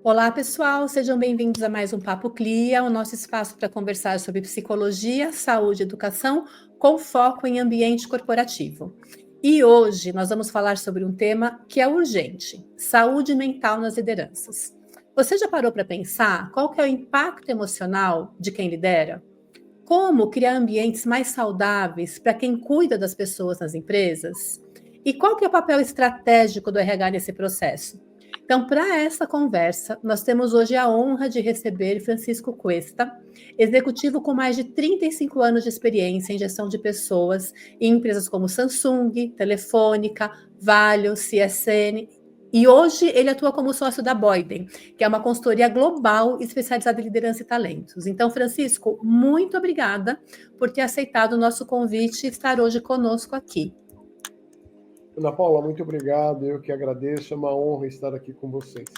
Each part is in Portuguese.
Olá, pessoal, sejam bem-vindos a mais um Papo Clia, o nosso espaço para conversar sobre psicologia, saúde e educação, com foco em ambiente corporativo. E hoje nós vamos falar sobre um tema que é urgente: saúde mental nas lideranças. Você já parou para pensar qual que é o impacto emocional de quem lidera? Como criar ambientes mais saudáveis para quem cuida das pessoas nas empresas? E qual que é o papel estratégico do RH nesse processo? Então, para essa conversa, nós temos hoje a honra de receber Francisco Cuesta, executivo com mais de 35 anos de experiência em gestão de pessoas em empresas como Samsung, Telefônica, Valeo, CSN. E hoje ele atua como sócio da Boyden, que é uma consultoria global especializada em liderança e talentos. Então, Francisco, muito obrigada por ter aceitado o nosso convite e estar hoje conosco aqui. Ana Paula, muito obrigado. Eu que agradeço. É uma honra estar aqui com vocês.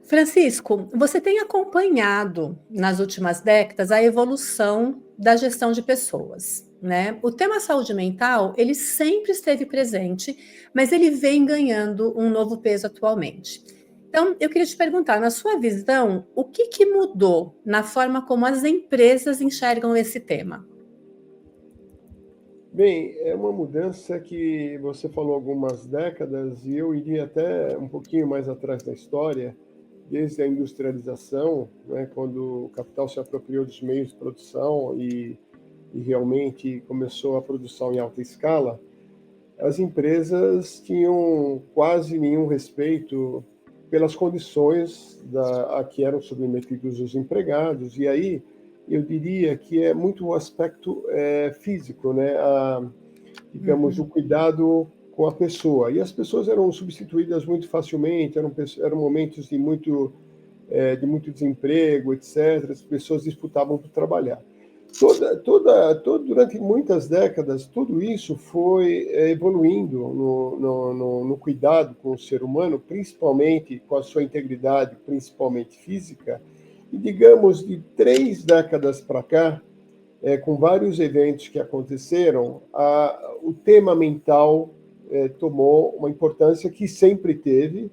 Francisco, você tem acompanhado nas últimas décadas a evolução da gestão de pessoas, né? O tema saúde mental, ele sempre esteve presente, mas ele vem ganhando um novo peso atualmente. Então, eu queria te perguntar, na sua visão, o que mudou na forma como as empresas enxergam esse tema? Bem, é uma mudança que você falou algumas décadas e eu iria até um pouquinho mais atrás da história, desde a industrialização, né, quando o capital se apropriou dos meios de produção e realmente começou a produção em alta escala. As empresas tinham quase nenhum respeito pelas condições a que eram submetidos os empregados, e aí eu diria que é muito o aspecto físico, né? Digamos, o cuidado com a pessoa. E as pessoas eram substituídas muito facilmente, eram momentos de muito desemprego, etc. As pessoas disputavam por trabalhar. Durante muitas décadas, tudo isso foi evoluindo no cuidado com o ser humano, principalmente com a sua integridade, principalmente física. E, digamos, de 3 décadas para cá, com vários eventos que aconteceram, o tema mental tomou uma importância que sempre teve,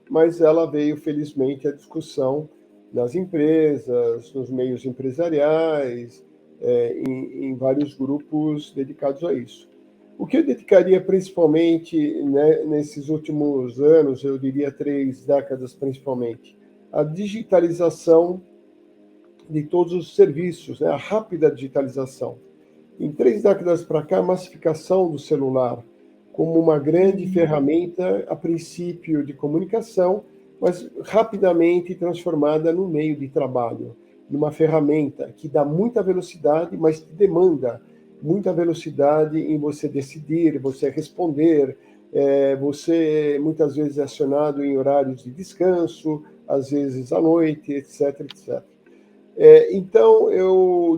mas ela veio, felizmente, à discussão nas empresas, nos meios empresariais, em vários grupos dedicados a isso. O que eu dedicaria principalmente, né, nesses últimos anos, eu diria 3 décadas principalmente, a digitalização de todos os serviços, né, a rápida digitalização. Em 3 décadas para cá, a massificação do celular como uma grande ferramenta, a princípio de comunicação, mas rapidamente transformada num meio de trabalho, numa ferramenta que dá muita velocidade, mas que demanda muita velocidade em você decidir, você responder, você muitas vezes é acionado em horários de descanso, às vezes à noite, etc, etc. Então,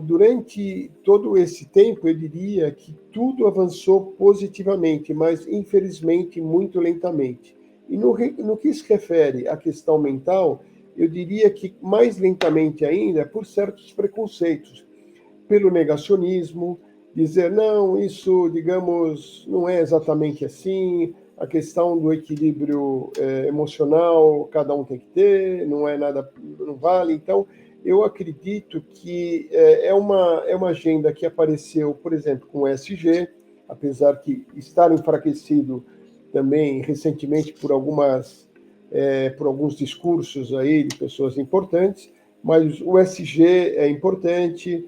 durante todo esse tempo, eu diria que tudo avançou positivamente, mas, infelizmente, muito lentamente. E no que se refere à questão mental, eu diria que mais lentamente ainda por certos preconceitos, pelo negacionismo, dizer, não, isso, digamos, não é exatamente assim, a questão do equilíbrio emocional, cada um tem que ter, não é nada, não vale. Então, eu acredito que é uma agenda que apareceu, por exemplo, com o ESG, apesar de estar enfraquecido também recentemente por alguns discursos aí de pessoas importantes, mas o ESG é importante,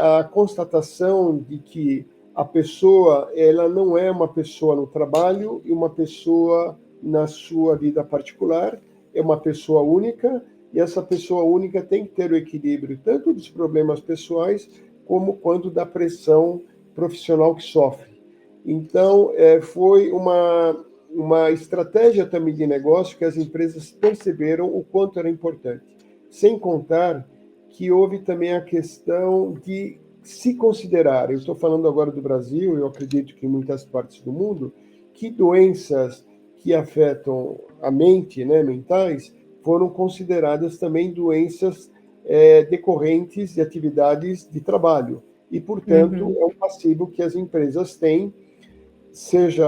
a constatação de que a pessoa ela não é uma pessoa no trabalho e uma pessoa na sua vida particular, é uma pessoa única, e essa pessoa única tem que ter o equilíbrio tanto dos problemas pessoais como quanto da pressão profissional que sofre. Então, foi uma estratégia também de negócio que as empresas perceberam o quanto era importante. Sem contar que houve também a questão de se considerar, eu estou falando agora do Brasil, eu acredito que em muitas partes do mundo, que doenças que afetam a mente, né, mentais, foram consideradas também doenças decorrentes de atividades de trabalho. E, portanto, é um passivo que as empresas têm, seja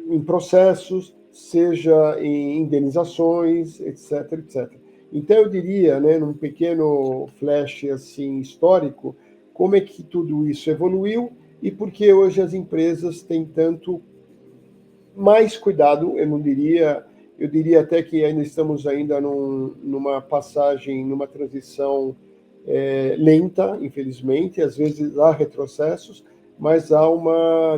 em processos, seja em indenizações, etc, etc. Então, eu diria, né, num pequeno flash assim, histórico, como é que tudo isso evoluiu e por que hoje as empresas têm tanto mais cuidado, eu diria até que ainda estamos numa passagem, numa transição lenta, infelizmente, às vezes há retrocessos, mas há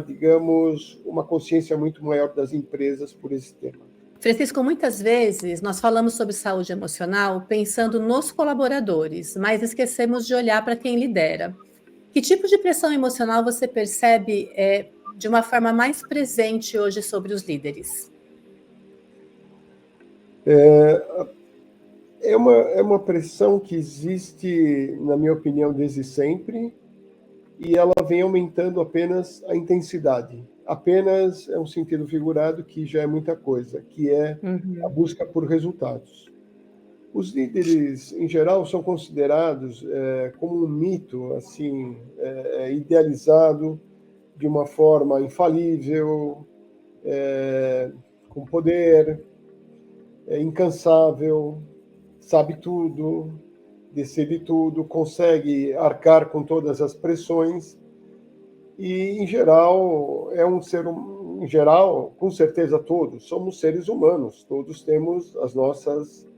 digamos, uma consciência muito maior das empresas por esse tema. Francisco, muitas vezes nós falamos sobre saúde emocional pensando nos colaboradores, mas esquecemos de olhar para quem lidera. Que tipo de pressão emocional você percebe de uma forma mais presente hoje sobre os líderes? É uma pressão que existe, na minha opinião, desde sempre, e ela vem aumentando apenas a intensidade. Apenas é um sentido figurado que já é muita coisa, que é a busca por resultados. Os líderes, em geral, são considerados como um mito, assim, idealizado de uma forma infalível, com poder, incansável, sabe tudo, decide tudo, consegue arcar com todas as pressões e, em geral, em geral, com certeza todos, somos seres humanos, todos temos as nossas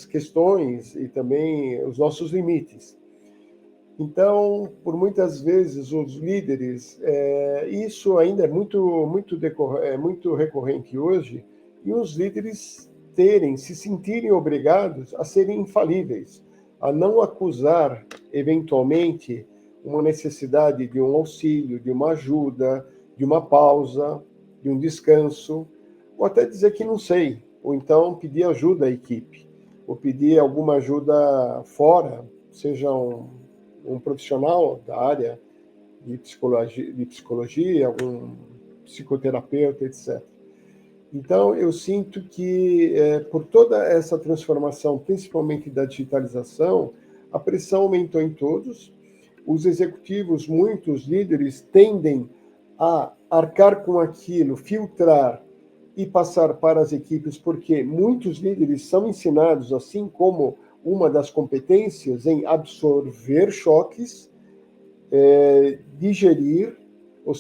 questões e também os nossos limites. Então, por muitas vezes, os líderes, isso ainda é muito recorrente hoje, e os líderes se sentirem obrigados a serem infalíveis, a não acusar, eventualmente, uma necessidade de um auxílio, de uma ajuda, de uma pausa, de um descanso, ou até dizer que não sei, ou então pedir ajuda à equipe, ou pedir alguma ajuda fora, seja um profissional da área de psicologia, algum psicoterapeuta, etc. Então, eu sinto que, por toda essa transformação, principalmente da digitalização, a pressão aumentou em todos. Os executivos, muitos líderes, tendem a arcar com aquilo, filtrar e passar para as equipes, porque muitos líderes são ensinados, assim como uma das competências, em absorver choques, digerir, ou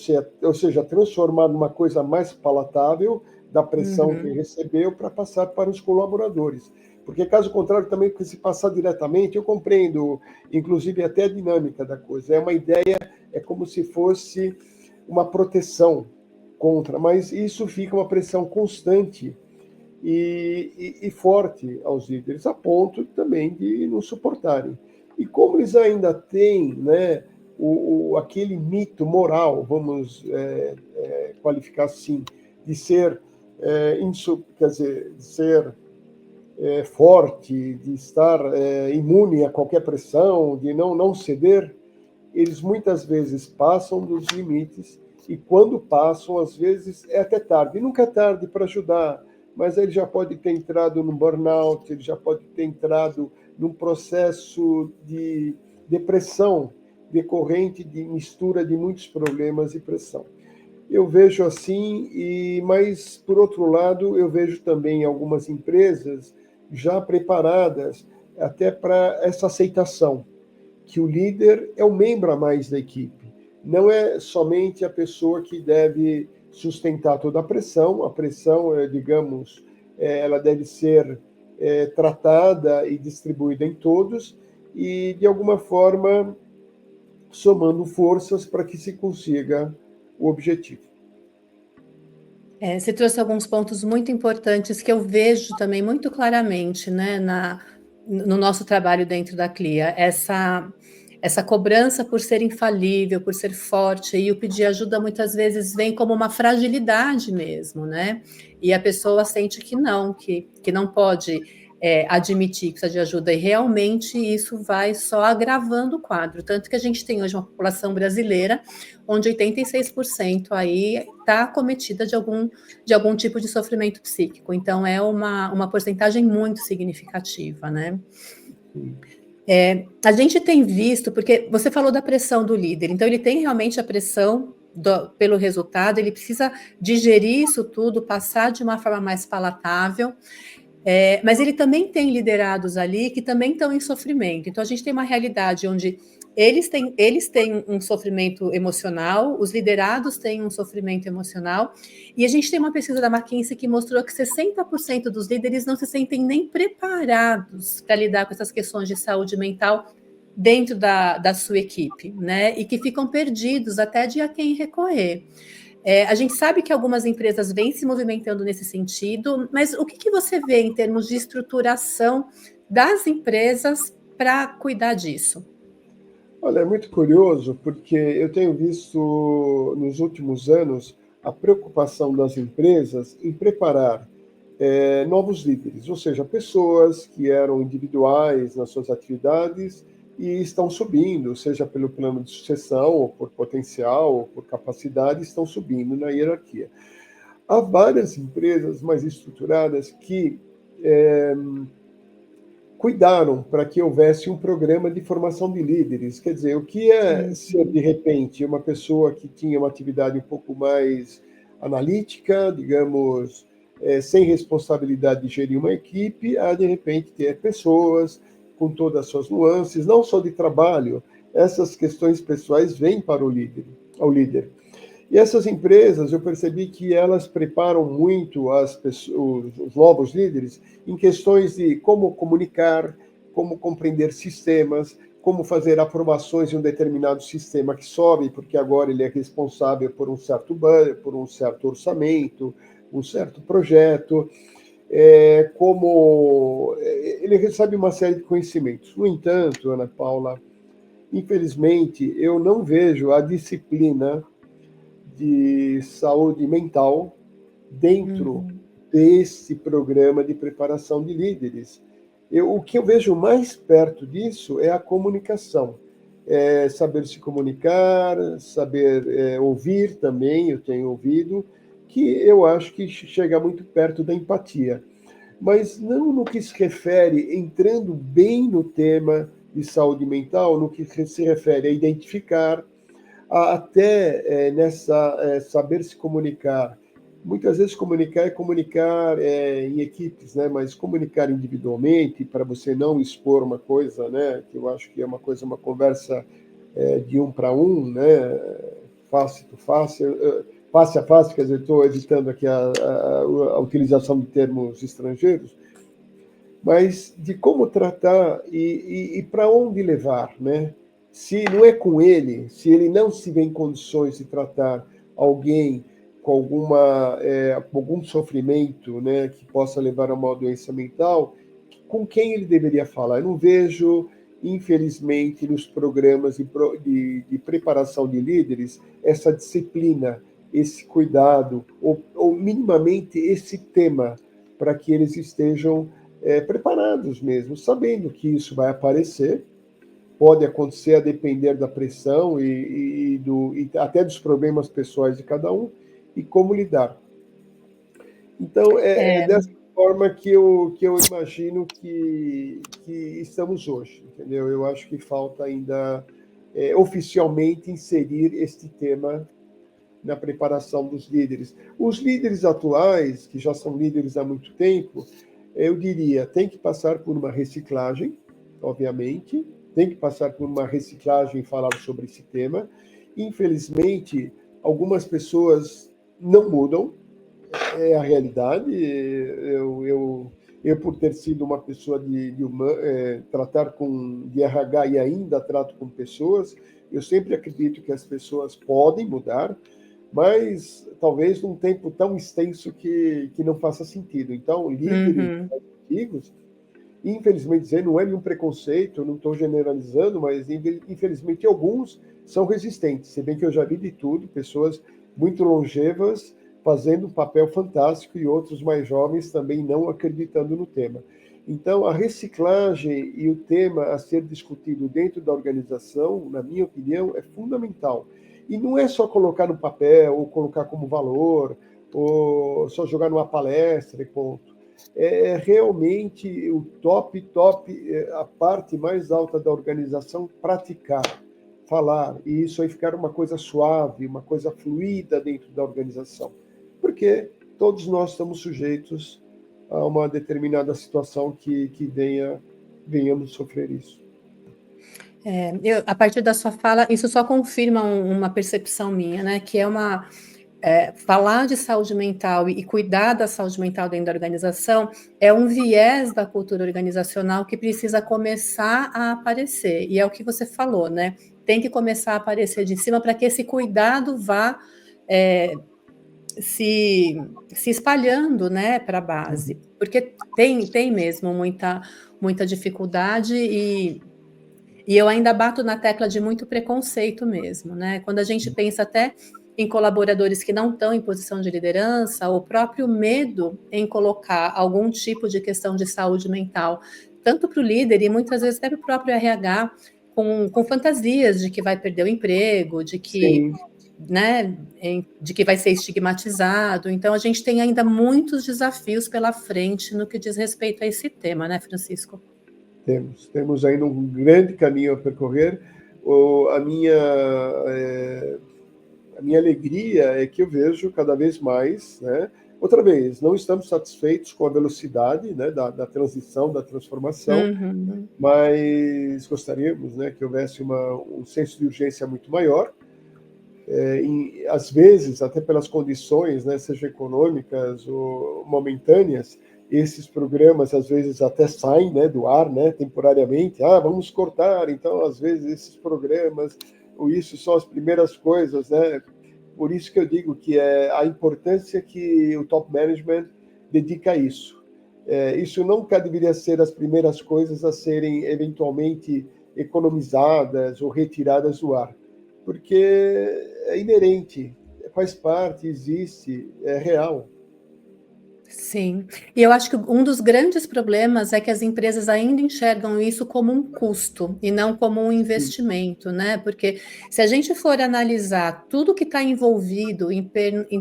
seja, transformar numa coisa mais palatável da pressão que recebeu para passar para os colaboradores. Porque, caso contrário, também, se passar diretamente, eu compreendo, inclusive, até a dinâmica da coisa. É uma ideia, é como se fosse uma proteção contra, mas isso fica uma pressão constante e forte aos líderes, a ponto também de não suportarem. E como eles ainda têm, né, aquele mito moral, vamos qualificar assim, de ser, quer dizer, de ser forte, de estar imune a qualquer pressão, de não ceder, eles muitas vezes passam dos limites e quando passam, às vezes, é até tarde. E nunca é tarde para ajudar, mas ele já pode ter entrado num burnout, ele já pode ter entrado num processo de depressão decorrente de mistura de muitos problemas e pressão. Eu vejo assim, mas, por outro lado, eu vejo também algumas empresas já preparadas até para essa aceitação, que o líder é um membro a mais da equipe. Não é somente a pessoa que deve sustentar toda a pressão, digamos, ela deve ser tratada e distribuída em todos, e, de alguma forma, somando forças para que se consiga o objetivo. Você trouxe alguns pontos muito importantes que eu vejo também muito claramente, né, no nosso trabalho dentro da CLIA, essa cobrança por ser infalível, por ser forte, e o pedir ajuda muitas vezes vem como uma fragilidade mesmo, né? E a pessoa sente que não pode admitir que precisa de ajuda, e realmente isso vai só agravando o quadro. Tanto que a gente tem hoje uma população brasileira onde 86% aí está acometida de algum tipo de sofrimento psíquico. Então, é uma porcentagem muito significativa, né? A gente tem visto, porque você falou da pressão do líder, então ele tem realmente a pressão pelo resultado, ele precisa digerir isso tudo, passar de uma forma mais palatável. Mas ele também tem liderados ali que também estão em sofrimento. Então, a gente tem uma realidade onde eles têm um sofrimento emocional, os liderados têm um sofrimento emocional, e a gente tem uma pesquisa da McKinsey que mostrou que 60% dos líderes não se sentem nem preparados para lidar com essas questões de saúde mental dentro da sua equipe, né? E que ficam perdidos até de a quem recorrer. A gente sabe que algumas empresas vêm se movimentando nesse sentido, mas o que você vê em termos de estruturação das empresas para cuidar disso? Olha, é muito curioso, porque eu tenho visto nos últimos anos a preocupação das empresas em preparar novos líderes, ou seja, pessoas que eram individuais nas suas atividades e estão subindo, seja pelo plano de sucessão, ou por potencial, ou por capacidade, estão subindo na hierarquia. Há várias empresas mais estruturadas que cuidaram para que houvesse um programa de formação de líderes. Quer dizer, o que é ser, de repente, uma pessoa que tinha uma atividade um pouco mais analítica, digamos, sem responsabilidade de gerir uma equipe, a, de repente, ter pessoas com todas as suas nuances, não só de trabalho, essas questões pessoais vêm para o líder, ao líder. E essas empresas, eu percebi que elas preparam muito os novos líderes em questões de como comunicar, como compreender sistemas, como fazer aprovações em um determinado sistema que sobe, porque agora ele é responsável por um certo budget, por um certo orçamento, um certo projeto, como ele recebe uma série de conhecimentos. No entanto, Ana Paula, infelizmente, eu não vejo a disciplina de saúde mental dentro desse programa de preparação de líderes. O que eu vejo mais perto disso é a comunicação. Saber se comunicar, saber ouvir também, eu tenho ouvido, que eu acho que chega muito perto da empatia. Mas não no que se refere, entrando bem no tema de saúde mental, no que se refere a identificar, até nessa saber se comunicar. Muitas vezes comunicar é comunicar em equipes, né? Mas comunicar individualmente para você não expor uma coisa, né? Que eu acho que é uma conversa de um para um, né? Face to face, face a face, quer dizer, estou evitando aqui a utilização de termos estrangeiros, mas de como tratar e para onde levar, né? Se não é com ele, se ele não se vê em condições de tratar alguém com algum sofrimento, né, que possa levar a uma doença mental, com quem ele deveria falar? Eu não vejo, infelizmente, nos programas de preparação de líderes, essa disciplina, esse cuidado, ou minimamente esse tema, para que eles estejam preparados mesmo, sabendo que isso vai aparecer, pode acontecer a depender da pressão e até dos problemas pessoais de cada um, e como lidar. Então, é dessa forma que eu imagino que estamos hoje, entendeu? Eu acho que falta ainda oficialmente inserir este tema na preparação dos líderes. Os líderes atuais, que já são líderes há muito tempo, eu diria, tem que passar por uma reciclagem, obviamente, tem que passar por uma reciclagem e falar sobre esse tema. Infelizmente, algumas pessoas não mudam, é a realidade. Eu por ter sido uma pessoa tratar de RH e ainda trato com pessoas, eu sempre acredito que as pessoas podem mudar, mas talvez num tempo tão extenso que não faça sentido. Então, líderes antigos, infelizmente dizer, não é nenhum preconceito, não estou generalizando, mas infelizmente alguns são resistentes, se bem que eu já vi de tudo, pessoas muito longevas fazendo um papel fantástico e outros mais jovens também não acreditando no tema. Então, a reciclagem e o tema a ser discutido dentro da organização, na minha opinião, é fundamental. E não é só colocar no papel, ou colocar como valor, ou só jogar numa palestra e ponto. É realmente o top, a parte mais alta da organização praticar, falar, e isso aí ficar uma coisa suave, uma coisa fluida dentro da organização. Porque todos nós estamos sujeitos a uma determinada situação que venhamos sofrer isso. A partir da sua fala, isso só confirma uma percepção minha, né? Que é falar de saúde mental e cuidar da saúde mental dentro da organização é um viés da cultura organizacional que precisa começar a aparecer. E é o que você falou, né? Tem que começar a aparecer de cima para que esse cuidado vá se espalhando, né, para a base. Porque tem mesmo muita dificuldade e eu ainda bato na tecla de muito preconceito mesmo, né? Quando a gente pensa até em colaboradores que não estão em posição de liderança, o próprio medo em colocar algum tipo de questão de saúde mental, tanto para o líder e muitas vezes até para o próprio RH, com fantasias de que vai perder o emprego, de que, Sim. né, de que vai ser estigmatizado. Então, a gente tem ainda muitos desafios pela frente no que diz respeito a esse tema, né, Francisco? Temos ainda um grande caminho a percorrer. A minha alegria é que eu vejo cada vez mais, né? Outra vez, não estamos satisfeitos com a velocidade, né, da transição, da transformação, Uhum. mas gostaríamos, né, que houvesse um senso de urgência muito maior. Às vezes, até pelas condições, né, seja econômicas ou momentâneas, esses programas às vezes até saem, né, do ar, né, temporariamente. Vamos cortar, então às vezes esses programas, ou isso são as primeiras coisas, né? Por isso que eu digo que é a importância que o top management dedica a isso. Isso nunca deveria ser as primeiras coisas a serem eventualmente economizadas ou retiradas do ar, porque é inerente, faz parte, existe, é real. Sim, e eu acho que um dos grandes problemas é que as empresas ainda enxergam isso como um custo e não como um Sim, investimento, né? Porque se a gente for analisar tudo que está envolvido em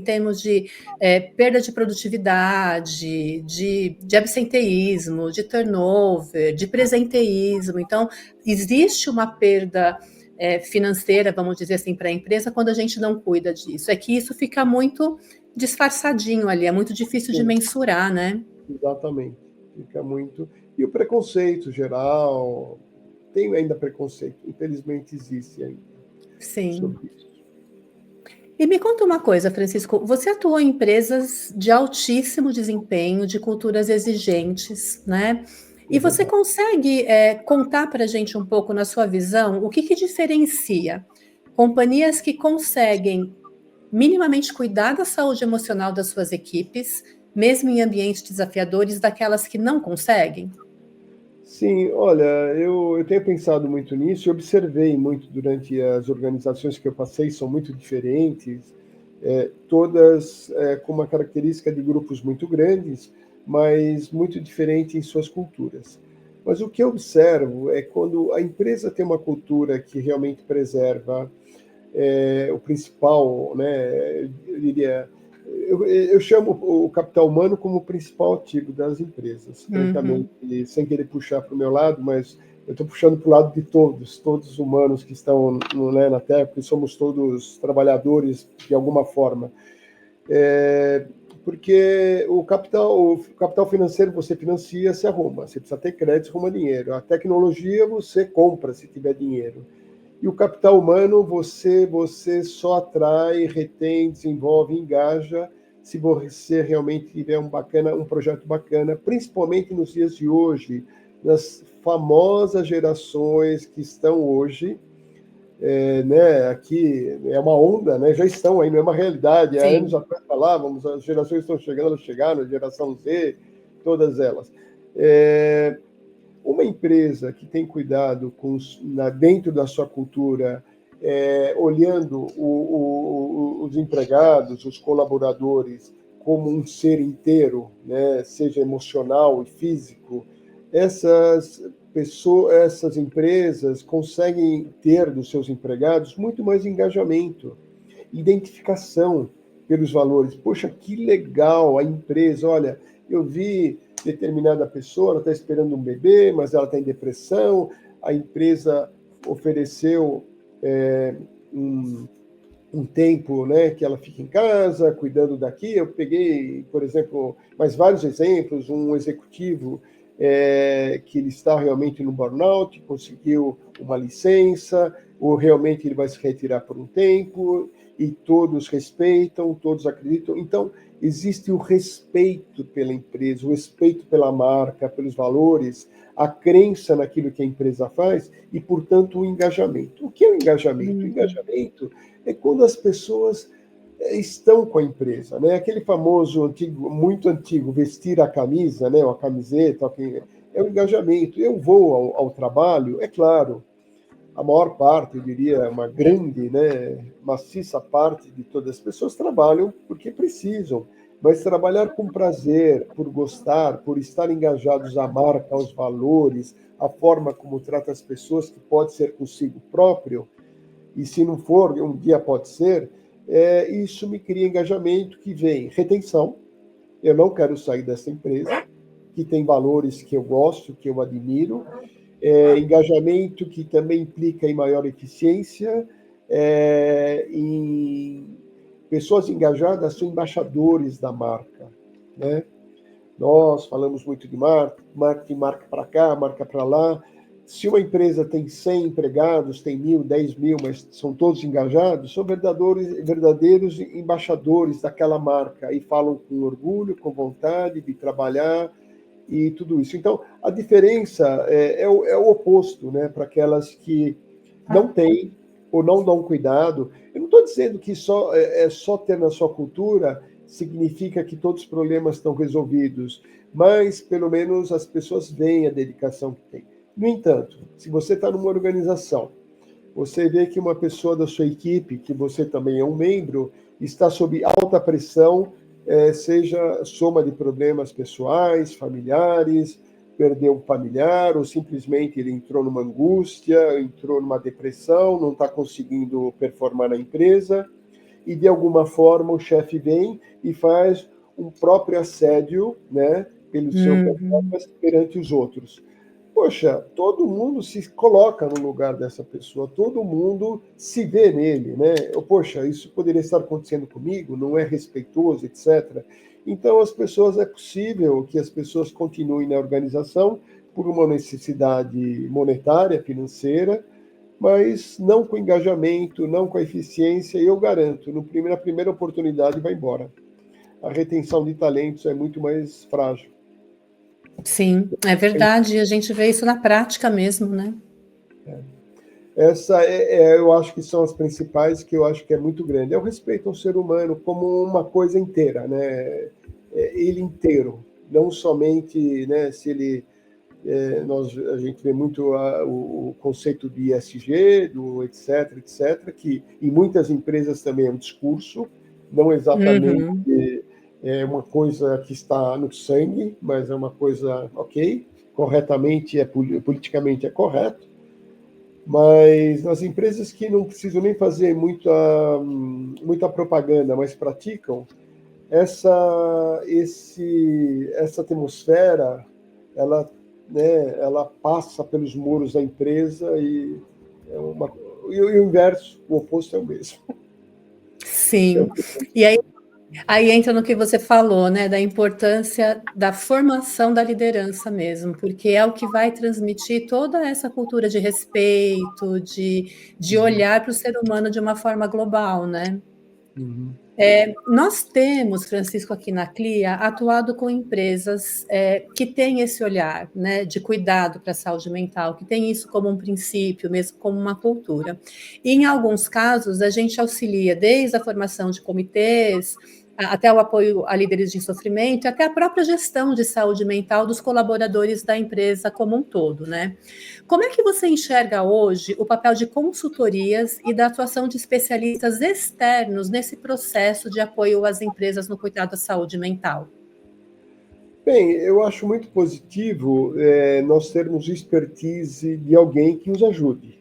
termos de perda de produtividade, de absenteísmo, de turnover, de presenteísmo, então existe uma perda financeira, vamos dizer assim, para a empresa quando a gente não cuida disso. É que isso fica muito disfarçadinho ali, é muito difícil de sim, mensurar, né? exatamente. Fica muito. E o preconceito geral, tem ainda preconceito, infelizmente existe ainda Sim. sobre isso. E me conta uma coisa, Francisco, você atuou em empresas de altíssimo desempenho, de culturas exigentes, né? É E você verdade. consegue contar para a gente um pouco, na sua visão, o que diferencia companhias que conseguem minimamente cuidar da saúde emocional das suas equipes, mesmo em ambientes desafiadores, daquelas que não conseguem? Sim, olha, eu tenho pensado muito nisso e observei muito durante as organizações que eu passei, são muito diferentes, todas com uma característica de grupos muito grandes, mas muito diferente em suas culturas. Mas o que eu observo é quando a empresa tem uma cultura que realmente preserva o principal, né, eu diria, eu chamo o capital humano como o principal ativo das empresas, francamente, Uhum. e sem querer puxar para o meu lado, mas eu estou puxando para o lado de todos os humanos que estão, né, na Terra, porque somos todos trabalhadores de alguma forma. Porque o capital financeiro você financia, se arruma. Você precisa ter crédito, arruma dinheiro. A tecnologia você compra se tiver dinheiro. E o capital humano você só atrai, retém, desenvolve, engaja se você realmente tiver um projeto bacana, principalmente nos dias de hoje, nas famosas gerações que estão hoje, né, aqui é uma onda, né, já estão aí, não é uma realidade. Há anos Sim. atrás falávamos, as gerações estão chegando, elas chegaram, a geração Z, todas elas. É, uma empresa que tem cuidado dentro da sua cultura, olhando os empregados, os colaboradores, como um ser inteiro, né, seja emocional e físico, essas empresas conseguem ter dos seus empregados muito mais engajamento, identificação pelos valores. Poxa, que legal a empresa, olha, eu vi determinada pessoa, ela está esperando um bebê, mas ela está em depressão, a empresa ofereceu um tempo, né, que ela fica em casa, cuidando daqui. Eu peguei, por exemplo, mais vários exemplos, um executivo que ele está realmente no burnout, conseguiu uma licença, ou realmente ele vai se retirar por um tempo, e todos respeitam, todos acreditam. Então, existe o respeito pela empresa, o respeito pela marca, pelos valores, a crença naquilo que a empresa faz e, portanto, o engajamento. O que é o engajamento? O engajamento é quando as pessoas estão com a empresa, né? Aquele famoso, antigo, muito antigo, vestir a camisa, né? Ou a camiseta, é o engajamento. Eu vou ao trabalho, é claro, a maior parte, eu diria, uma grande, né, maciça parte de todas as pessoas trabalham porque precisam, mas trabalhar com prazer, por gostar, por estar engajados à marca, aos valores, a forma como trata as pessoas, que pode ser consigo próprio, e se não for, um dia pode ser, isso me cria engajamento que vem retenção. Eu não quero sair dessa empresa, que tem valores que eu gosto, que eu admiro, engajamento que também implica em maior eficiência, em pessoas engajadas são embaixadores da marca, né? Nós falamos muito de marketing, marca para cá, marca para lá. Se uma empresa tem 100 empregados, tem 1.000, 10.000, mas são todos engajados, são verdadeiros embaixadores daquela marca e falam com orgulho, com vontade de trabalhar, e tudo isso. Então, a diferença é o oposto, né, para aquelas que não têm ou não dão cuidado. Eu não estou dizendo que só ter na sua cultura significa que todos os problemas estão resolvidos, mas pelo menos as pessoas veem a dedicação que tem. No entanto, se você está numa organização, você vê que uma pessoa da sua equipe, que você também é um membro, está sob alta pressão, seja soma de problemas pessoais, familiares, perdeu um familiar, ou simplesmente ele entrou numa angústia, entrou numa depressão, não está conseguindo performar na empresa, e de alguma forma o chefe vem e faz um próprio assédio, né, pelo seu performance perante os outros. Poxa, todo mundo se coloca no lugar dessa pessoa, todo mundo se vê nele, né? Poxa, isso poderia estar acontecendo comigo, não é respeitoso, etc. Então, é possível que as pessoas continuem na organização por uma necessidade monetária, financeira, mas não com engajamento, não com a eficiência, e eu garanto, na primeira oportunidade vai embora. A retenção de talentos é muito mais frágil. Sim, é verdade, a gente vê isso na prática mesmo, né? Essa eu acho que são as principais, que eu acho que é muito grande. É o respeito ao ser humano como uma coisa inteira, né? Ele inteiro, não somente, né, se ele... a gente vê muito o conceito de ESG, do etc., que em muitas empresas também é um discurso, não exatamente uma coisa que está no sangue, mas é uma coisa, ok, corretamente, politicamente é correto, mas nas empresas que não precisam nem fazer muita propaganda, mas praticam, essa atmosfera, ela, né, ela passa pelos muros da empresa e e o inverso, o oposto é o mesmo. Sim, e aí entra no que você falou, né, da importância da formação da liderança mesmo, porque é o que vai transmitir toda essa cultura de respeito, de olhar para o ser humano de uma forma global, né? Nós temos, Francisco, aqui na CLIA, atuado com empresas que têm esse olhar, né, de cuidado para a saúde mental, que tem isso como um princípio, mesmo como uma cultura. E, em alguns casos, a gente auxilia desde a formação de comitês, até o apoio a líderes de sofrimento, até a própria gestão de saúde mental dos colaboradores da empresa como um todo, né? Como é que você enxerga hoje o papel de consultorias e da atuação de especialistas externos nesse processo de apoio às empresas no cuidado da saúde mental? Bem, eu acho muito positivo nós termos expertise de alguém que nos ajude.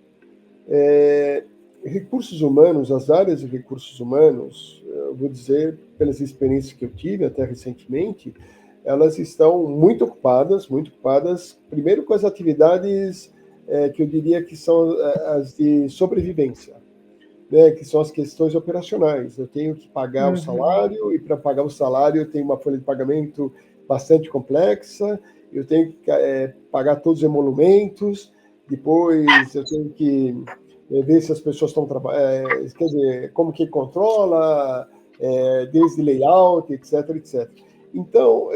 Recursos humanos, as áreas de recursos humanos, eu vou dizer, pelas experiências que eu tive até recentemente, elas estão muito ocupadas, primeiro com as atividades que eu diria que são as de sobrevivência, né, que são as questões operacionais. Eu tenho que pagar o Uhum. salário, e para pagar o salário eu tenho uma folha de pagamento bastante complexa, eu tenho que pagar todos os emolumentos, depois eu tenho que ver se as pessoas estão trabalhando, quer dizer, como que controla, desde layout, etc, etc. Então,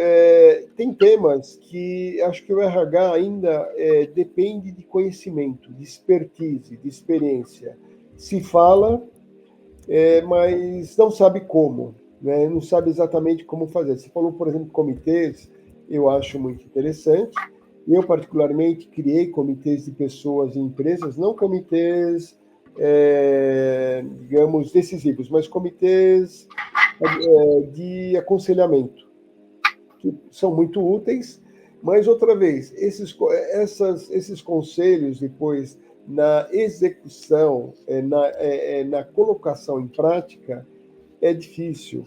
tem temas que acho que o RH ainda depende de conhecimento, de expertise, de experiência. Se fala, mas não sabe como, né? Não sabe exatamente como fazer. Você falou, por exemplo, comitês, eu acho muito interessante. Eu, particularmente, criei comitês de pessoas em empresas, não comitês, digamos, decisivos, mas comitês de aconselhamento, que são muito úteis, mas, outra vez, esses conselhos, depois, na execução, na colocação em prática, é difícil,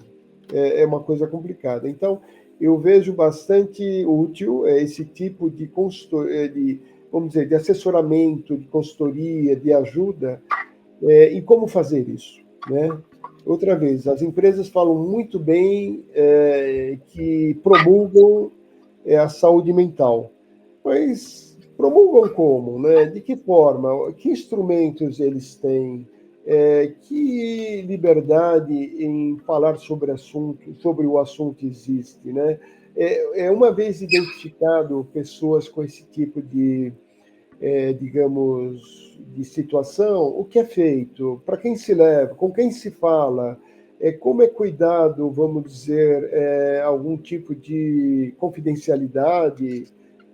é uma coisa complicada. Então, eu vejo bastante útil esse tipo de consultoria, vamos dizer, de assessoramento, de consultoria, de ajuda, em como fazer isso, né? Outra vez, as empresas falam muito bem que promulgam a saúde mental, mas promulgam como, né? De que forma? Que instrumentos eles têm? Que liberdade em falar sobre o assunto existe, né? Uma vez identificado pessoas com esse tipo de digamos, de situação, o que é feito, para quem se leva, com quem se fala, como é cuidado, vamos dizer, algum tipo de confidencialidade,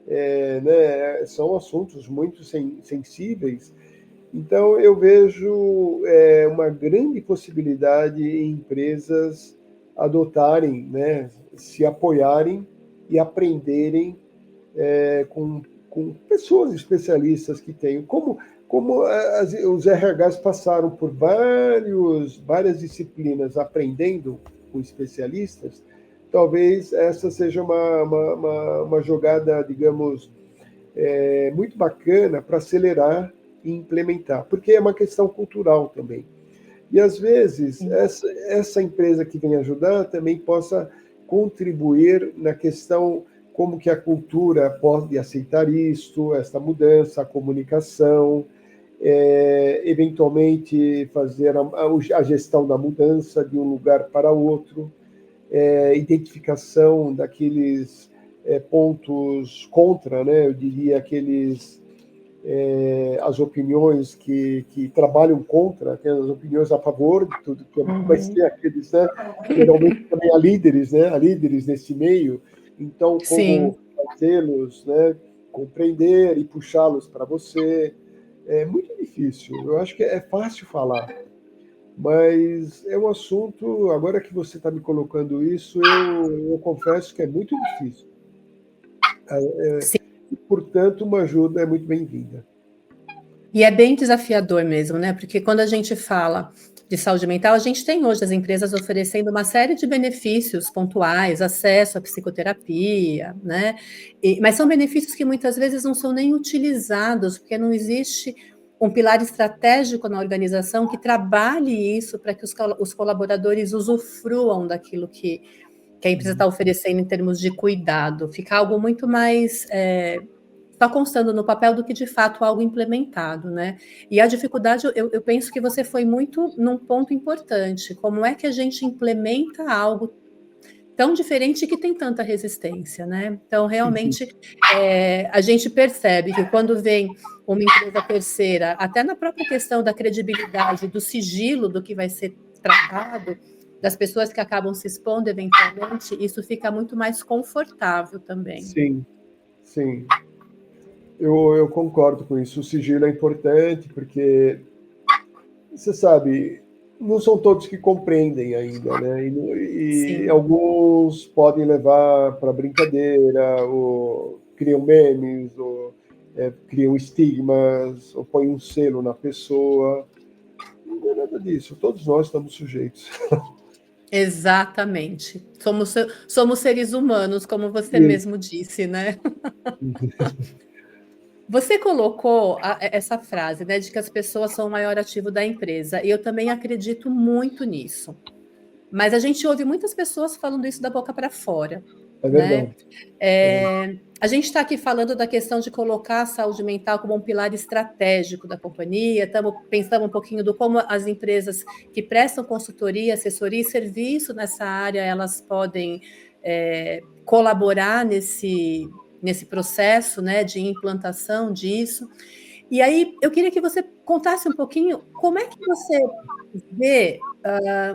né? São assuntos muito sensíveis. Então, eu vejo uma grande possibilidade em empresas adotarem, né, se apoiarem e aprenderem com pessoas especialistas que têm. Como os RHs passaram por várias disciplinas aprendendo com especialistas, talvez essa seja uma jogada, digamos, muito bacana para acelerar e implementar, porque é uma questão cultural também. E, às vezes, Sim. essa empresa que vem ajudar também possa contribuir na questão como que a cultura pode aceitar isto, esta mudança, a comunicação, eventualmente fazer a gestão da mudança de um lugar para outro, identificação daqueles pontos contra, né? Eu diria aqueles as opiniões que trabalham contra, tem as opiniões a favor de tudo, mas tem Uhum. aqueles, né, geralmente também há líderes, né, há líderes nesse meio, então como Sim. fazê-los, né, compreender e puxá-los para você, é muito difícil. Eu acho que é fácil falar, mas é um assunto, agora que você está me colocando isso, eu confesso que é muito difícil. Sim. E, portanto, uma ajuda é muito bem-vinda. E é bem desafiador mesmo, né? Porque quando a gente fala de saúde mental, a gente tem hoje as empresas oferecendo uma série de benefícios pontuais, acesso à psicoterapia, né? Mas são benefícios que muitas vezes não são nem utilizados, porque não existe um pilar estratégico na organização que trabalhe isso para que os colaboradores usufruam daquilo que a empresa está oferecendo em termos de cuidado. Fica algo muito mais só constando no papel do que de fato algo implementado, né? E a dificuldade, eu penso que você foi muito num ponto importante. Como é que a gente implementa algo tão diferente que tem tanta resistência, né? Então, realmente, a gente percebe que quando vem uma empresa terceira, até na própria questão da credibilidade, do sigilo do que vai ser tratado, das pessoas que acabam se expondo eventualmente, isso fica muito mais confortável também. Sim, sim. Eu concordo com isso. O sigilo é importante porque, você sabe, não são todos que compreendem ainda, né? E Sim. alguns podem levar para brincadeira, ou criam memes, ou criam estigmas, ou põem um selo na pessoa. Não é nada disso. Todos nós estamos sujeitos. Exatamente. Somos seres humanos, como você Isso. mesmo disse, né? Você colocou essa frase, né, de que as pessoas são o maior ativo da empresa, e eu também acredito muito nisso. Mas a gente ouve muitas pessoas falando isso da boca para fora, É né? verdade. É verdade. A gente está aqui falando da questão de colocar a saúde mental como um pilar estratégico da companhia, estamos pensando um pouquinho do como as empresas que prestam consultoria, assessoria e serviço nessa área, elas podem colaborar nesse processo, né, de implantação disso. E aí, eu queria que você contasse um pouquinho como é que você vê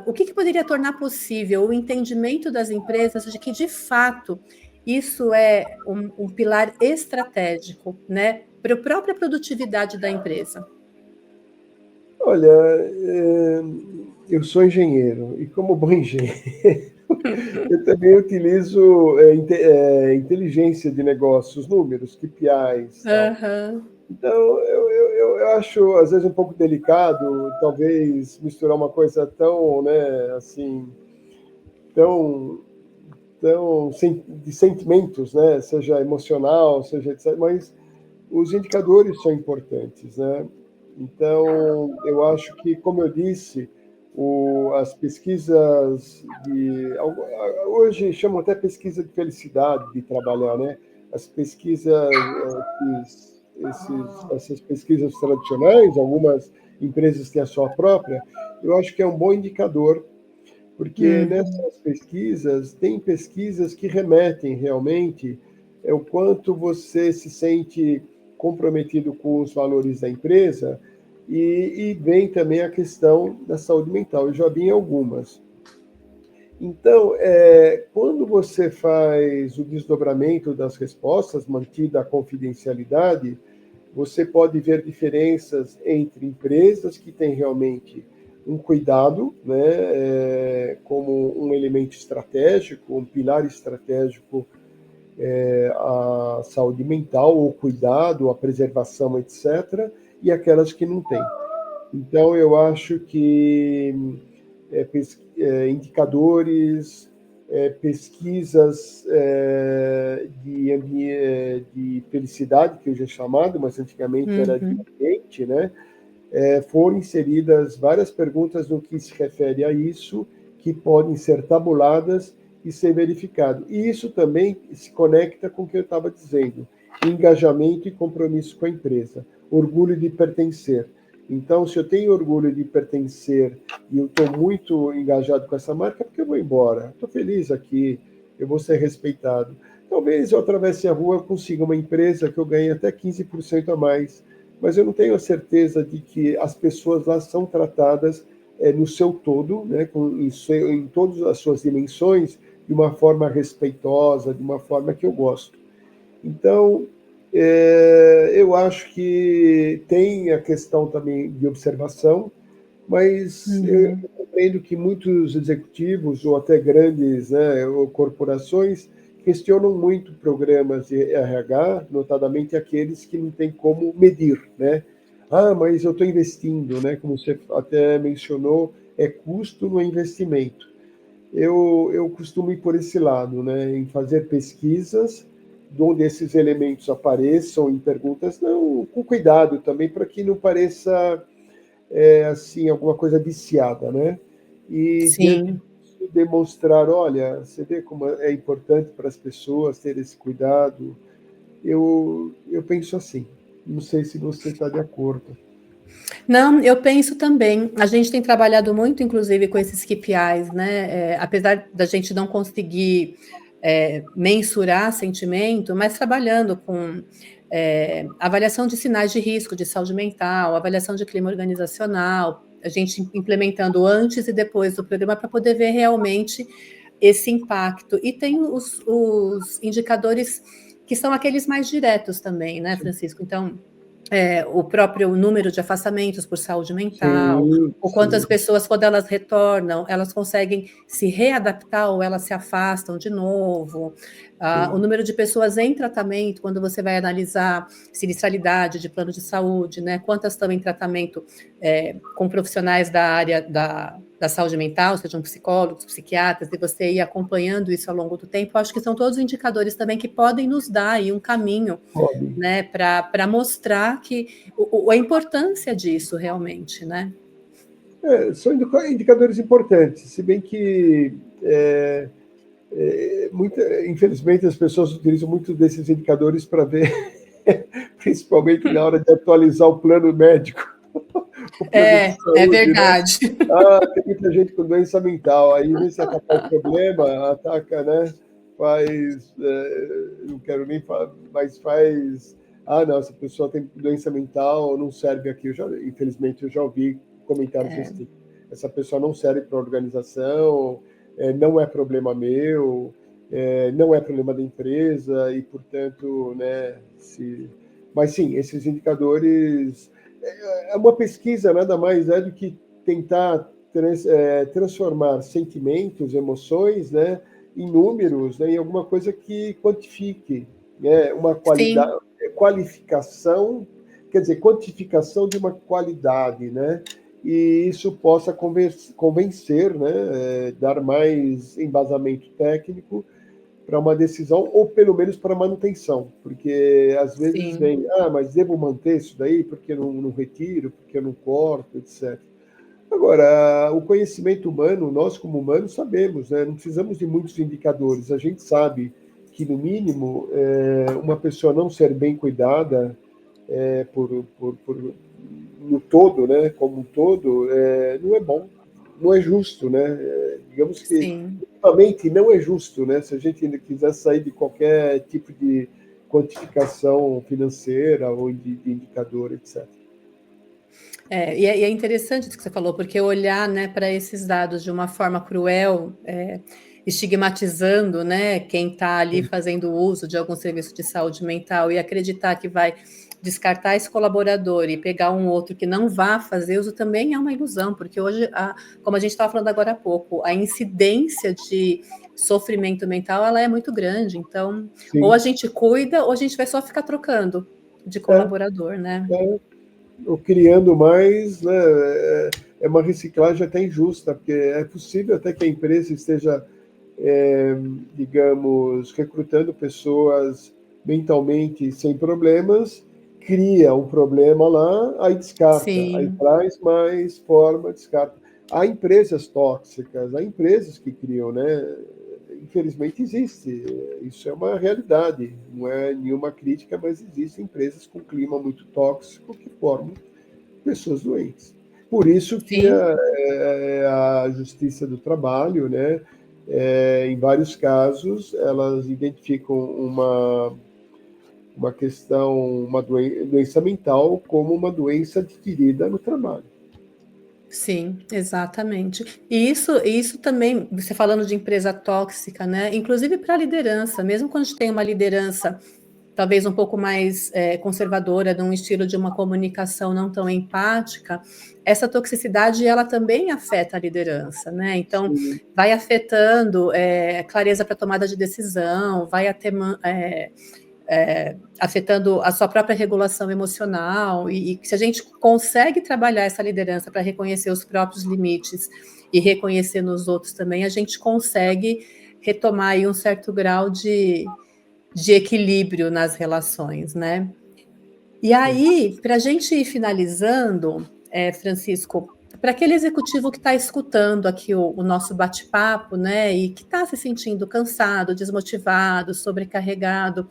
o que poderia tornar possível o entendimento das empresas de que, de fato, isso é um pilar estratégico, né, para a própria produtividade da empresa. Olha, eu sou engenheiro e como bom engenheiro, eu também utilizo inteligência de negócios, números, KPIs, tal. Aham. Então, eu acho, às vezes, um pouco delicado, talvez, misturar uma coisa tão, né, assim, tão, de sentimentos, né, seja emocional, seja etc. Mas os indicadores são importantes, né? Então, eu acho que, como eu disse, as pesquisas hoje chamam até pesquisa de felicidade de trabalhar, né? As pesquisas, essas pesquisas tradicionais, algumas empresas têm a sua própria, eu acho que é um bom indicador, porque Uhum. nessas pesquisas, tem pesquisas que remetem realmente o quanto você se sente comprometido com os valores da empresa, e vem também a questão da saúde mental. Eu já vi em algumas. Então, quando você faz o desdobramento das respostas, mantida a confidencialidade, você pode ver diferenças entre empresas que têm realmente um cuidado, né, como um elemento estratégico, um pilar estratégico, a saúde mental, o cuidado, a preservação, etc., e aquelas que não têm. Então, eu acho que indicadores, pesquisas de felicidade, que hoje é chamado, mas antigamente era de Uhum. ambiente, né? Foram inseridas várias perguntas no que se refere a isso, que podem ser tabuladas e ser verificado. E isso também se conecta com o que eu estava dizendo: engajamento e compromisso com a empresa, orgulho de pertencer. Então, se eu tenho orgulho de pertencer e eu estou muito engajado com essa marca, porque eu vou embora. Estou feliz aqui, eu vou ser respeitado. Talvez eu atravesse a rua e consiga uma empresa que eu ganhe até 15% a mais, mas eu não tenho a certeza de que as pessoas lá são tratadas no seu todo, né, em todas as suas dimensões, de uma forma respeitosa, de uma forma que eu gosto. Então, eu acho que tem a questão também de observação, mas eu Uhum. compreendo que muitos executivos, ou até grandes, né, ou corporações, questionam muito programas de RH, notadamente aqueles que não têm como medir, né? Ah, mas eu estou investindo, né? Como você até mencionou, é custo no investimento. Eu costumo ir por esse lado, né? Em fazer pesquisas onde esses elementos apareçam em perguntas, não, com cuidado também, para que não pareça assim, alguma coisa viciada, né? E diante Sim. disso, demonstrar, olha, você vê como é importante para as pessoas ter esse cuidado. Eu penso assim. Não sei se você está de acordo. Não, eu penso também. A gente tem trabalhado muito, inclusive, com esses KPIs, né? Apesar da gente não conseguir mensurar sentimento, mas trabalhando com avaliação de sinais de risco de saúde mental, avaliação de clima organizacional, a gente implementando antes e depois do programa para poder ver realmente esse impacto. E tem os indicadores que são aqueles mais diretos também, né, Sim, Francisco? Então, o próprio número de afastamentos por saúde mental, sim, o quanto as sim. pessoas, quando elas retornam, elas conseguem se readaptar ou elas se afastam de novo. O número de pessoas em tratamento, quando você vai analisar sinistralidade de plano de saúde, né? Quantas estão em tratamento com profissionais da área da saúde mental, sejam psicólogos, psiquiatras, e você ir acompanhando isso ao longo do tempo, acho que são todos indicadores também que podem nos dar aí um caminho, né, para mostrar a importância disso realmente, né? São indicadores importantes, se bem que infelizmente as pessoas utilizam muito desses indicadores para ver, principalmente na hora de atualizar o plano médico. O plano de saúde, é verdade. Né? Tem muita gente com doença mental, aí vê se atacar o problema, ataca, né? Não quero nem falar, mas faz. Não, essa pessoa tem doença mental, não serve aqui. Infelizmente, eu já ouvi comentários desse tipo. Essa pessoa não serve para a organização, não é problema meu, não é problema da empresa, e, portanto, né, Mas, sim, esses indicadores... É uma pesquisa, nada mais do que tentar transformar sentimentos, emoções, né, em números, né, em alguma coisa que quantifique, né, uma qualidade, qualificação, quer dizer, quantificação de uma qualidade, né, e isso possa convencer, né, dar mais embasamento técnico para uma decisão, ou pelo menos para manutenção, porque às vezes vem, mas devo manter isso daí, porque eu não retiro, porque eu não corto, etc. Agora, o conhecimento humano, nós como humanos sabemos, né, não precisamos de muitos indicadores, a gente sabe que, no mínimo, uma pessoa não ser bem cuidada no todo, né, como um todo, não é bom, não é justo, né? Digamos que, ultimamente, não é justo, né? Se a gente ainda quiser sair de qualquer tipo de quantificação financeira ou de indicador, etc. E é interessante isso que você falou, porque olhar, né, para esses dados de uma forma cruel, estigmatizando, né, quem está ali fazendo uso de algum serviço de saúde mental e acreditar que vai descartar esse colaborador e pegar um outro que não vá fazer uso também é uma ilusão, porque hoje, como a gente estava falando agora há pouco, a incidência de sofrimento mental ela é muito grande. Então, ou a gente cuida, ou a gente vai só ficar trocando de colaborador, né? Ou criando mais, né? É uma reciclagem até injusta, porque é possível até que a empresa esteja, digamos, recrutando pessoas mentalmente sem problemas, cria um problema lá, aí descarta, aí traz mais forma, descarta. Há empresas tóxicas, há empresas que criam, né? Infelizmente existe, isso é uma realidade, não é nenhuma crítica, mas existem empresas com clima muito tóxico que formam pessoas doentes. Por isso que a Justiça do Trabalho, né, em vários casos, elas identificam uma questão, uma doença mental como uma doença adquirida no trabalho. Sim, exatamente. E isso também, você falando de empresa tóxica, né? Inclusive para a liderança, mesmo quando a gente tem uma liderança talvez um pouco mais conservadora, num estilo de uma comunicação não tão empática, essa toxicidade ela também afeta a liderança, né? Então, vai afetando clareza para tomada de decisão, vai afetando a sua própria regulação emocional, e se a gente consegue trabalhar essa liderança para reconhecer os próprios limites e reconhecer nos outros também, a gente consegue retomar aí um certo grau de equilíbrio nas relações, né? E aí, para a gente ir finalizando, Francisco, para aquele executivo que está escutando aqui o nosso bate-papo, né, e que está se sentindo cansado, desmotivado, sobrecarregado,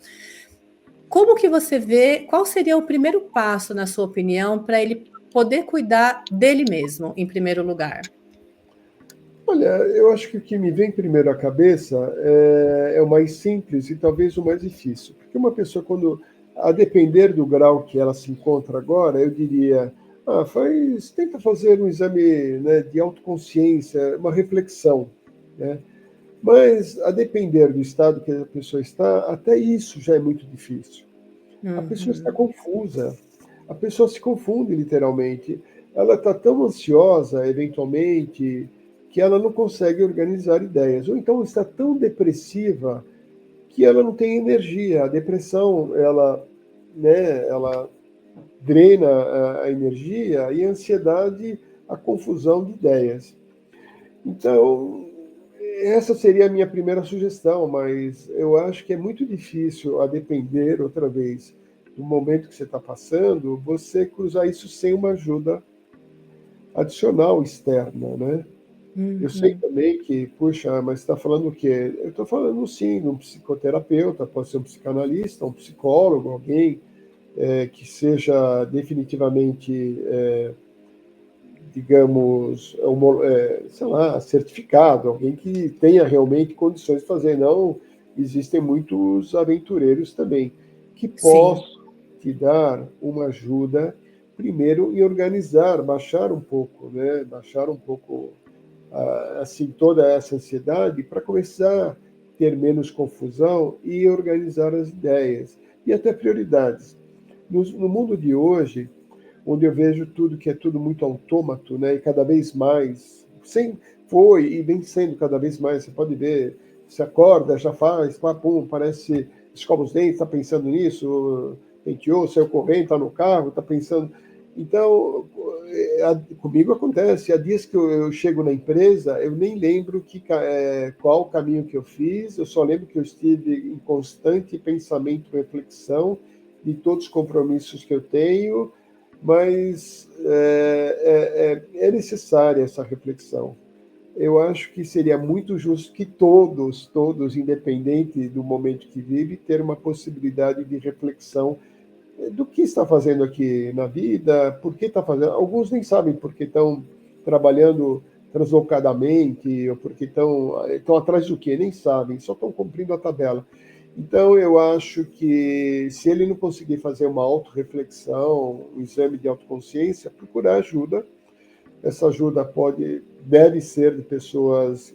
como que você vê, qual seria o primeiro passo, na sua opinião, para ele poder cuidar dele mesmo, em primeiro lugar? Olha, eu acho que o que me vem primeiro à cabeça é o mais simples e talvez o mais difícil. Porque uma pessoa, a depender do grau que ela se encontra agora, eu diria, tenta fazer um exame, né, de autoconsciência, uma reflexão, né? Mas, a depender do estado que a pessoa está, até isso já é muito difícil. A pessoa está confusa, a pessoa se confunde literalmente. Ela está tão ansiosa, eventualmente, que ela não consegue organizar ideias. Ou então está tão depressiva que ela não tem energia. A depressão, ela drena a energia, e a ansiedade, a confusão de ideias. Então, essa seria a minha primeira sugestão, mas eu acho que é muito difícil, a depender, outra vez, do momento que você está passando, você cruzar isso sem uma ajuda adicional externa, né? Eu sei Uhum. também que, puxa, mas você está falando o quê? Eu estou falando, sim, de um psicoterapeuta, pode ser um psicanalista, um psicólogo, alguém que seja definitivamente, digamos, sei lá, certificado, alguém que tenha realmente condições de fazer. Não, existem muitos aventureiros também, que Sim, possam te dar uma ajuda, primeiro, em organizar, baixar um pouco, né? Baixar um pouco assim, toda essa ansiedade, para começar a ter menos confusão e organizar as ideias e até prioridades. No mundo de hoje, onde eu vejo tudo que é tudo muito autômato, né, e cada vez mais, foi e vem sendo cada vez mais, você pode ver, se acorda, já faz, pum, parece, escova os dentes, está pensando nisso, penteou, saiu correndo, está no carro, está pensando. Então, comigo acontece, há dias que eu chego na empresa, eu nem lembro qual o caminho que eu fiz, eu só lembro que eu estive em constante pensamento e reflexão de todos os compromissos que eu tenho, mas é necessária essa reflexão. Eu acho que seria muito justo que todos, independente do momento que vive, ter uma possibilidade de reflexão do que está fazendo aqui na vida, por que está fazendo. Alguns nem sabem porque estão trabalhando translocadamente, ou porque estão atrás do quê, nem sabem, só estão cumprindo a tabela. Então, eu acho que se ele não conseguir fazer uma autorreflexão, um exame de autoconsciência, procurar ajuda. Essa ajuda deve ser de pessoas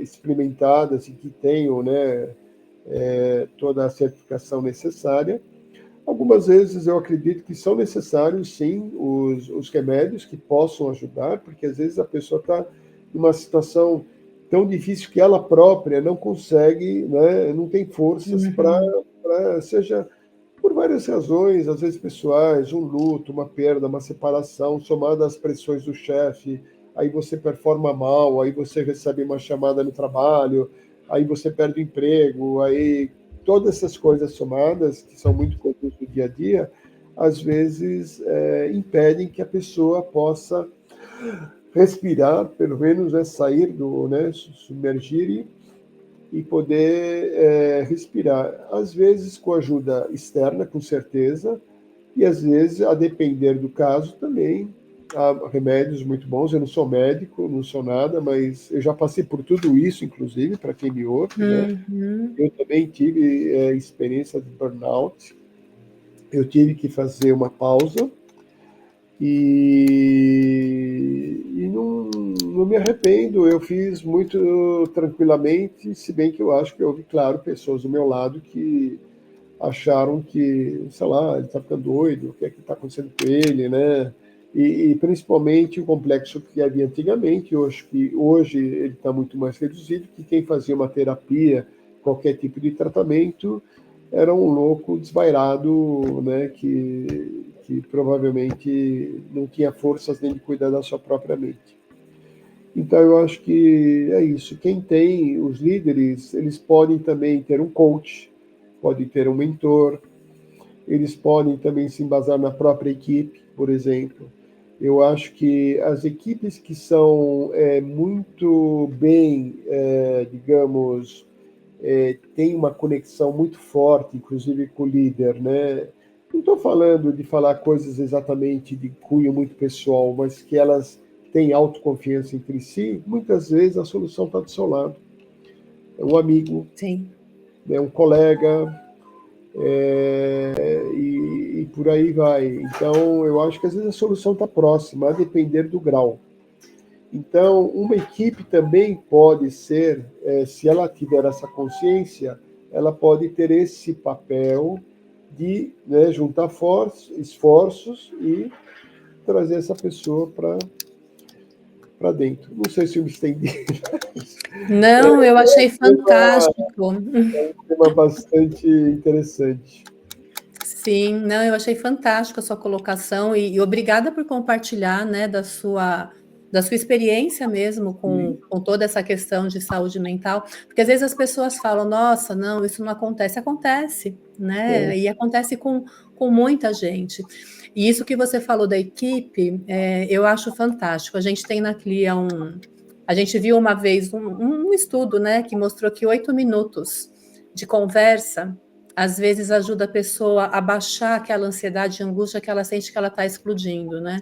experimentadas e que tenham, né, toda a certificação necessária. Algumas vezes eu acredito que são necessários, sim, os remédios que possam ajudar, porque às vezes a pessoa está numa situação tão difícil que ela própria não consegue, né, não tem forças uhum. seja por várias razões, às vezes pessoais, um luto, uma perda, uma separação, somada às pressões do chefe, aí você performa mal, aí você recebe uma chamada no trabalho, aí você perde o emprego, aí todas essas coisas somadas, que são muito comuns do dia a dia, às vezes impedem que a pessoa possa respirar, pelo menos, né, sair né, submergir e poder respirar. Às vezes com ajuda externa, com certeza, e às vezes, a depender do caso, também há remédios muito bons. Eu não sou médico, não sou nada, mas eu já passei por tudo isso, inclusive, para quem me ouve, né? Uhum. Eu também tive experiência de burnout. Eu tive que fazer uma pausa e não me arrependo. Eu fiz muito tranquilamente, se bem que eu acho que houve, claro, pessoas do meu lado que acharam que, sei lá, ele está ficando doido, o que é que está acontecendo com ele, né? E principalmente o complexo que havia antigamente, eu acho que hoje ele está muito mais reduzido, que quem fazia uma terapia, qualquer tipo de tratamento, era um louco desvairado, né, que provavelmente não tinha forças nem de cuidar da sua própria mente. Então, eu acho que é isso. Quem tem, os líderes, eles podem também ter um coach, podem ter um mentor, eles podem também se embasar na própria equipe, por exemplo. Eu acho que as equipes que são muito bem, digamos, têm uma conexão muito forte, inclusive com o líder, né? Não estou falando de falar coisas exatamente de cunho muito pessoal, mas que elas têm autoconfiança entre si, muitas vezes a solução está do seu lado. É um amigo, Sim. né, um colega, e por aí vai. Então, eu acho que às vezes a solução está próxima, a depender do grau. Então, uma equipe também pode ser, se ela tiver essa consciência, ela pode ter esse papel de, né, juntar esforços e trazer essa pessoa para dentro. Não sei se eu me estendi. Não, eu achei fantástico. É um tema bastante interessante. Sim, não, eu achei fantástico a sua colocação e obrigada por compartilhar, né, da sua experiência mesmo com toda essa questão de saúde mental, porque às vezes as pessoas falam, nossa, não, isso não acontece, acontece, né, e acontece com muita gente. E isso que você falou da equipe, eu acho fantástico. A gente tem na CLIA a gente viu uma vez um estudo, né, que mostrou que 8 minutos de conversa às vezes ajuda a pessoa a baixar aquela ansiedade e angústia que ela sente que ela está explodindo, né?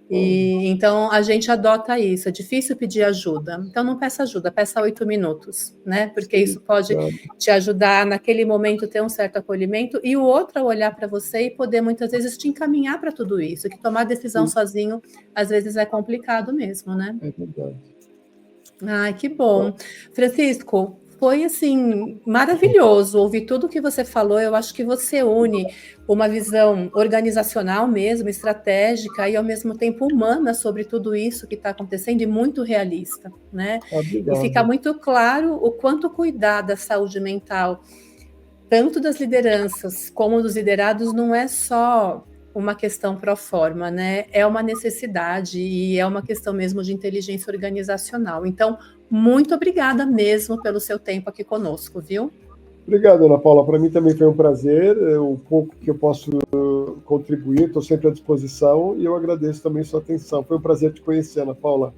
E então a gente adota isso. É difícil pedir ajuda, então não peça ajuda, peça 8 minutos, né? Porque isso pode te ajudar naquele momento ter um certo acolhimento e o outro a olhar para você e poder muitas vezes te encaminhar para tudo isso. Que tomar decisão sozinho às vezes é complicado mesmo, né? É verdade. Ai, que bom. Francisco, foi assim maravilhoso ouvir tudo que você falou. Eu acho que você une uma visão organizacional mesmo, estratégica e ao mesmo tempo humana sobre tudo isso que está acontecendo e muito realista, né? E fica Obrigado. muito claro o quanto cuidar da saúde mental, tanto das lideranças como dos liderados, não é só uma questão pro forma, né? É uma necessidade e é uma questão mesmo de inteligência organizacional. Então, muito obrigada mesmo pelo seu tempo aqui conosco, viu? Obrigado, Ana Paula. Para mim também foi um prazer. O pouco que eu posso contribuir, estou sempre à disposição e eu agradeço também sua atenção. Foi um prazer te conhecer, Ana Paula.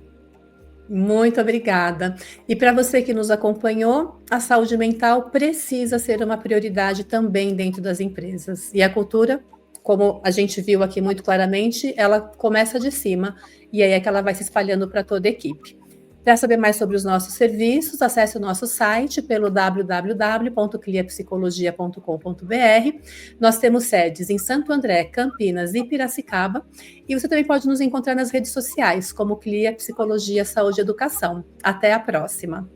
Muito obrigada. E para você que nos acompanhou, a saúde mental precisa ser uma prioridade também dentro das empresas. E a cultura, como a gente viu aqui muito claramente, ela começa de cima e aí é que ela vai se espalhando para toda a equipe. Para saber mais sobre os nossos serviços, acesse o nosso site pelo www.cliapsicologia.com.br. Nós temos sedes em Santo André, Campinas e Piracicaba. E você também pode nos encontrar nas redes sociais, como CLIA Psicologia, Saúde e Educação. Até a próxima!